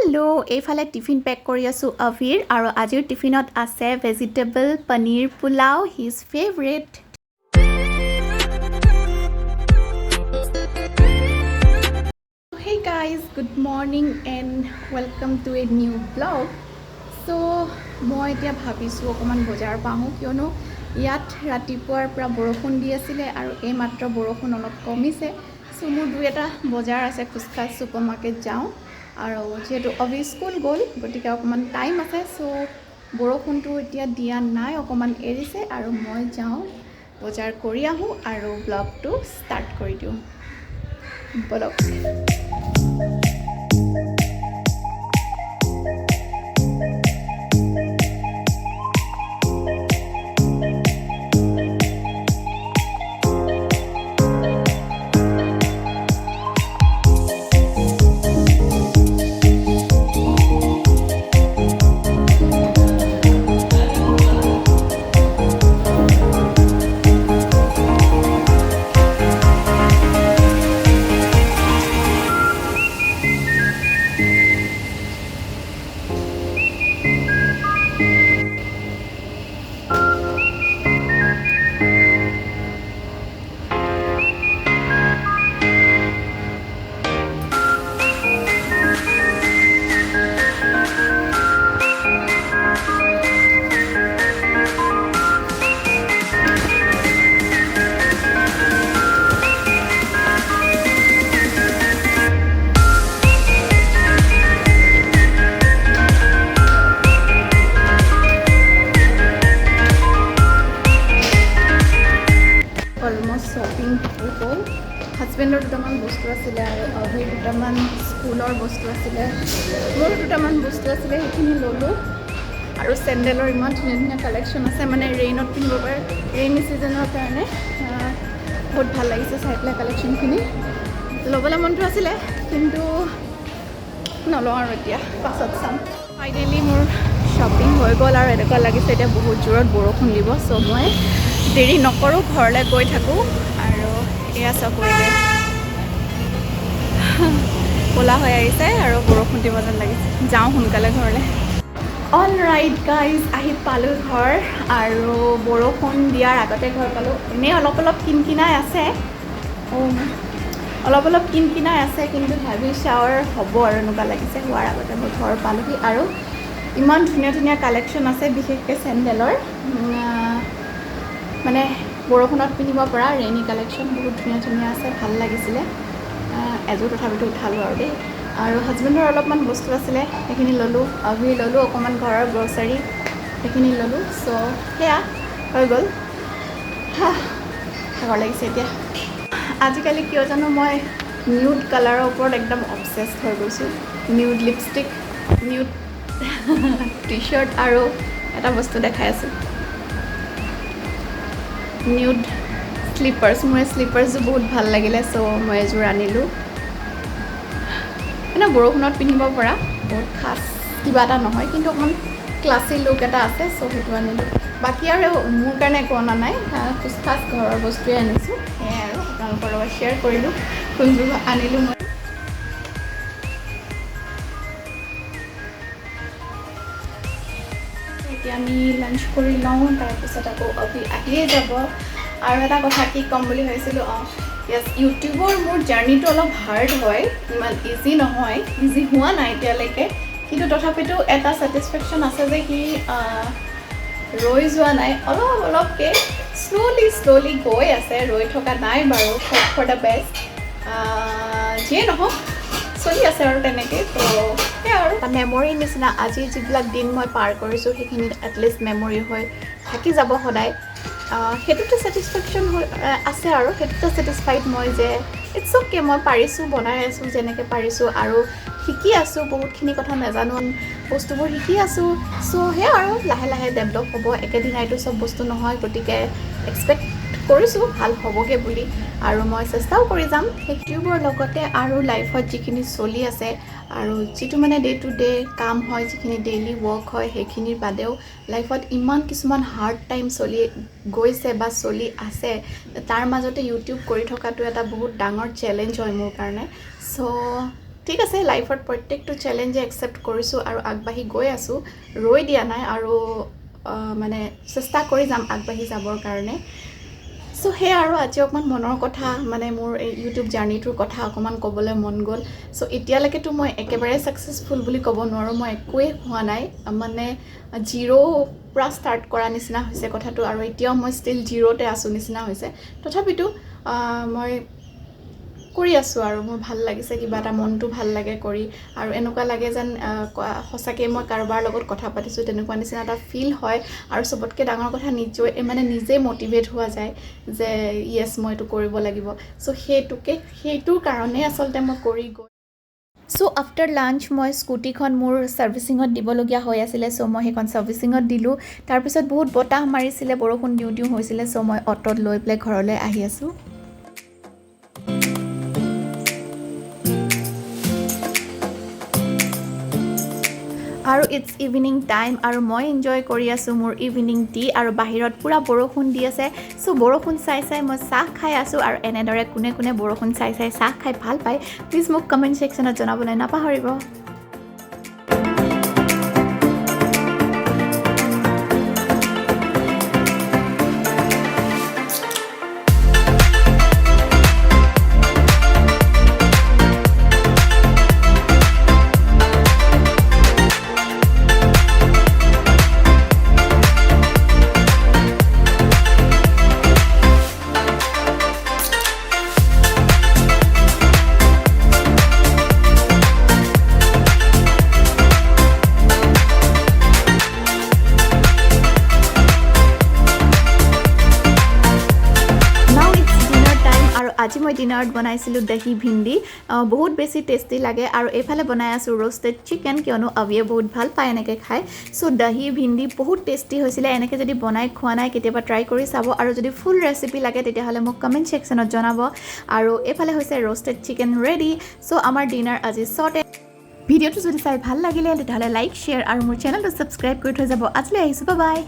Hello' এইফালে tiffin pack কৰি আছোঁ অভিৰ আৰু আজিৰ টিফিনত আছে vegetable paneer pulao his favourite Hey guys, good morning and welcome to a new vlog. So মই এতিয়া ভাবিছোঁ অকমান বজাৰ পাওঁ কিয়নো ইয়াত ৰাতিপুৱাৰ পৰা বৰষুণ দি আছিল আৰু এই মাত্ৰ বৰষুণ অলপ কমিছে সো মোৰ দুই এটা বজাৰ আছে খুচখাচ সুপাৰ মাৰ্কেট যাওঁ আৰু যেহেতু অভি স্কুল গ'ল গতিকে অকমান টাইম আছে সো বৰষুণটো এতিয়া দিয়া নাই অকমান এৰিছে আৰু মই যাওঁ বজাৰ কৰি আহোঁ আৰু ব্লগটো ষ্টাৰ্ট কৰি দিওঁ বলক শপিং হৈ গ'ল হাজবেণ্ডৰ দুটামান বস্তু আছিলে আৰু অভিৰ দুটামান স্কুলৰ বস্তু আছিলে মোৰ দুটামান বস্তু আছিলে সেইখিনি ল'লোঁ আৰু চেণ্ডেলৰ ইমান ধুনীয়া ধুনীয়া কালেকশ্যন আছে মানে ৰেইনত পিন্ধিব পাৰে ৰেইনি ছিজনৰ কাৰণে বহুত ভাল লাগিছে চাই পেলাই কালেকশ্যনখিনি ল'বলৈ মনটো আছিলে কিন্তু নলওঁ আৰু এতিয়া পাছত চাম ফাইনেলি মোৰ শ্বপিং হৈ গ'ল আৰু এনেকুৱা লাগিছে এতিয়া বহুত জোৰত বৰষুণ দিব চ' মই দেৰি নকৰোঁ ঘৰলৈ গৈ থাকোঁ আৰু এয়া চব পৰিৱেশ ক'লা হৈ আহিছে আৰু বৰষুণ দিব যেন লাগিছে যাওঁ সোনকালে ঘৰলৈ অল ৰাইট গাইজ আহি পালোঁ ঘৰ আৰু বৰষুণ দিয়াৰ আগতে ঘৰ পালোঁ এনেই অলপ অলপ কিনকিনাই আছে অলপ অলপ কিনকিনাই আছে কিন্তু হেভি শ্বাৱাৰ হ'ব আৰু এনেকুৱা লাগিছে হোৱাৰ আগতে মই ঘৰ পালোঁহি আৰু ইমান ধুনীয়া ধুনীয়া কালেকশ্যন আছে বিশেষকৈ চেণ্ডেলৰ মানে বৰষুণত পিন্ধিব পৰা ৰেইনি কালেকশ্যন বহুত ধুনীয়া ধুনীয়া আছে ভাল লাগিছিলে এযোৰ তথাপিতো উঠালোঁ আৰু দেই আৰু হাজবেণ্ডৰ অলপমান বস্তু আছিলে সেইখিনি ল'লোঁ অভি ল'লোঁ অকণমান ঘৰৰ গ্ৰ'চাৰী সেইখিনি ল'লোঁ চ' সেয়া হৈ গ'ল ভাগৰ লাগিছে এতিয়া আজিকালি কিয় জানো মই নিউড কালাৰৰ ওপৰত একদম অবচেছড হৈ গৈছোঁ nude lipstick nude T shirt আৰু এটা বস্তু দেখাই আছোঁ নিউড স্লিপাৰ্ছ মোৰ স্লিপাৰ্ছযোৰ বহুত ভাল লাগিলে চ' মই এযোৰ আনিলোঁ মানে বৰষুণত পিন্ধিব পৰা বহুত খাছ কিবা এটা নহয় কিন্তু অকণমান ক্লাছী লুক এটা আছে চ' সেইটো আনিলোঁ বাকী আৰু মোৰ কাৰণে একো অনা নাই খাছ ঘৰৰ বস্তুৱে আনিছোঁ সেয়াই আৰু আপোনালোকৰ লগত শ্বেয়াৰ কৰিলোঁ কোনযোৰ আনিলোঁ মই এতিয়া আমি লাঞ্চ কৰি লওঁ তাৰপিছত আকৌ অভি আহিয়ে যাব আৰু এটা কথা কি ক'ম বুলি ভাবিছিলোঁ য়েছ ইউটিউবৰ মোৰ জাৰ্ণিটো অলপ হাৰ্ড হয় ইমান ইজি নহয় ইজি হোৱা নাই এতিয়ালৈকে কিন্তু তথাপিতো এটা ছেটিছফেকশ্যন আছে যে সি ৰৈ যোৱা নাই অলপ অলপকৈ শ্ল'লি গৈ আছে ৰৈ থকা নাই বাৰু ফৰ দ্য বেষ্ট যিয়ে নহওক চলি আছে আৰু তেনেকৈ তো সেয়া আৰু মেমৰিৰ নিচিনা আজি যিবিলাক দিন মই পাৰ কৰিছোঁ সেইখিনিত এটলিষ্ট মেমৰি হৈ থাকি যাব সদায় সেইটোতে ছেটিছফেকশ্যন আছে আৰু সেইটোতে ছেটিছফাইড মই যে ইটছ অ'কে মই পাৰিছোঁ বনাই আছোঁ যেনেকৈ পাৰিছোঁ আৰু শিকি আছোঁ বহুতখিনি কথা নাজানো বস্তুবোৰ শিকি আছোঁ চ' সেয়া আৰু লাহে লাহে ডেভেলপ হ'ব একেদিনাইতো চব বস্তু নহয় গতিকে এক্সপেক্ট কৰিছোঁ ভাল হ'বগৈ বুলি আৰু মই চেষ্টাও কৰি যাম ইউটিউবৰ লগতে আৰু লাইফত যিখিনি চলি আছে আৰু যিটো মানে ডে টু ডে কাম হয় যিখিনি ডেইলি ৱৰ্ক হয় সেইখিনিৰ বাদেও লাইফত ইমান কিছুমান হাৰ্ড টাইম চলি গৈছে বা চলি আছে তাৰ মাজতে ইউটিউব কৰি থকাটো এটা বহুত ডাঙৰ চেলেঞ্জ হয় মোৰ কাৰণে চ' ঠিক আছে লাইফত প্ৰত্যেকটো চেলেঞ্জে একচেপ্ট কৰিছোঁ আৰু আগবাঢ়ি গৈ আছোঁ ৰৈ দিয়া নাই আৰু মানে চেষ্টা কৰি যাম আগবাঢ়ি যাবৰ কাৰণে সো সেই আৰু আজি অকণমান মনৰ কথা মানে মোৰ এই ইউটিউব জাৰ্নিটোৰ কথা অকণমান ক'বলৈ মন গ'ল সো এতিয়ালৈকেতো মই একেবাৰে ছাকচেছফুল বুলি ক'ব নোৱাৰোঁ মই একোৱেই হোৱা নাই মানে জিৰ' পৰা ষ্টাৰ্ট কৰা নিচিনা হৈছে কথাটো আৰু এতিয়াও মই ষ্টিল জিৰ'তে আছোঁ নিচিনা হৈছে তথাপিতো মই কৰি আছোঁ আৰু মোৰ ভাল লাগিছে কিবা এটা মনটো ভাল লাগে কৰি আৰু এনেকুৱা লাগে যেন সঁচাকৈ মই কাৰোবাৰ লগত কথা পাতিছোঁ তেনেকুৱা নিচিনা এটা ফিল হয় আৰু চবতকৈ ডাঙৰ কথা নিজে মটিভেট হোৱা যায় যে য়েছ মই এইটো কৰিব লাগিব চ' সেইটোৰ কাৰণেই আচলতে মই কৰি গৈ চ' আফটাৰ লাঞ্চ মই স্কুটিখন মোৰ ছাৰ্ভিচিঙত দিবলগীয়া হৈ আছিলে চ' মই সেইখন ছাৰ্ভিচিঙত দিলোঁ তাৰপিছত বহুত বতাহ মাৰিছিলে বৰষুণ দিওঁ হৈছিলে চ' মই অ'টোত লৈ পেলাই ঘৰলৈ আহি আছোঁ আৰু ইটছ ইভিনিং টাইম আৰু মই এনজয় কৰি আছোঁ মোৰ ইভিনিং টি আৰু বাহিৰত পূৰা বৰষুণ দি আছে চ' বৰষুণ চাই মই চাহ খাই আছোঁ আৰু এনেদৰে কোনে কোনে বৰষুণ চাই চাহ খাই ভাল পায় প্লিজ মোক কমেণ্ট ছেকশ্যনত জনাবলৈ নাপাহৰিব আজি মই ডিনাৰত বনাইছিলোঁ দহি ভিন্দি বহুত বেছি টেষ্টি লাগে আৰু এইফালে বনাই আছোঁ ৰোষ্টেড চিকেন কিয়নো আবিয়ে বহুত ভাল পায় এনেকৈ খায় চ' দহি ভিন্দি বহুত টেষ্টি হৈছিলে এনেকৈ যদি বনাই খোৱা নাই কেতিয়াবা ট্ৰাই কৰি চাব আৰু যদি ফুল ৰেচিপি লাগে তেতিয়াহ'লে মোক কমেণ্ট ছেকশ্যনত জনাব আৰু এইফালে হৈছে ৰোষ্টেড চিকেন ৰেডি চ' আমাৰ ডিনাৰ আজি শ্বৰ্ট ভিডিঅ'টো যদি চাই ভাল লাগিলে তেতিয়াহ'লে লাইক শ্বেয়াৰ আৰু মোৰ চেনেলটো ছাবস্ক্ৰাইব কৰি থৈ যাব আজিলৈ আহিছোঁ বাই